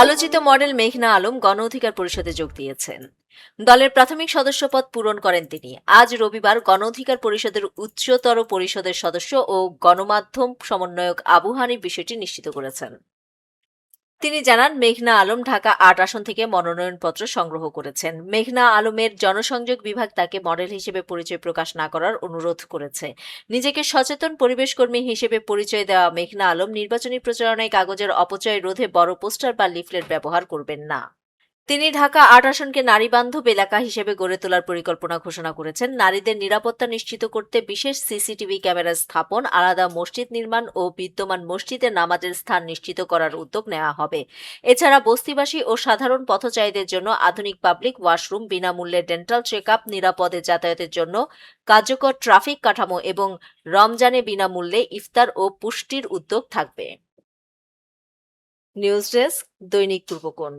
আলোচিত মডেল মেঘনা আলম গণ অধিকার পরিষদে যোগ দিয়েছেন। দলের প্রাথমিক সদস্যপদ পূরণ করেন তিনি। আজ রবিবার গণ অধিকার পরিষদের উচ্চতর পরিষদের সদস্য ও গণমাধ্যম সমন্বয়ক আবু হানিফ বিষয়টি নিশ্চিত করেছেন। তিনি জানান, মেঘনা আলম ঢাকা ৮ আসন থেকে মনোনয়নপত্র সংগ্রহ করেছেন। মেঘনা আলমের জনসংযোগ বিভাগ তাকে মডেল হিসেবে পরিচয় প্রকাশ না করার অনুরোধ করেছে। নিজেকে সচেতন পরিবেশকর্মী হিসেবে পরিচয় দেওয়া মেঘনা আলম নির্বাচনী প্রচারণায় কাগজের অপচয় রোধে বড় পোস্টার বা লিফলেট ব্যবহার করবেন না। তিনি ঢাকা ৮ আসনকে নারীবান্ধব এলাকা হিসেবে গড়ে তোলার পরিকল্পনা ঘোষণা করেছেন। নারীদের নিরাপত্তা নিশ্চিত করতে বিশেষ সিসিটিভি ক্যামেরা স্থাপন, আলাদা মসজিদ নির্মাণ ও বিদ্যমান মসজিদে নামাজের স্থান নিশ্চিত করার উদ্যোগ নেওয়া হবে। এছাড়া বস্তিবাসী ও সাধারণ পথচারীদের জন্য আধুনিক পাবলিক ওয়াশরুম, বিনামূল্যে ডেন্টাল চেকআপ, নিরাপদে যাতায়াতের জন্য কার্যকর ট্রাফিক কাঠামো এবং রমজানে বিনামূল্যে ইফতার ও পুষ্টির উদ্যোগ থাকবে। নিউজ ডেস্ক, দৈনিক পূর্বকোণ।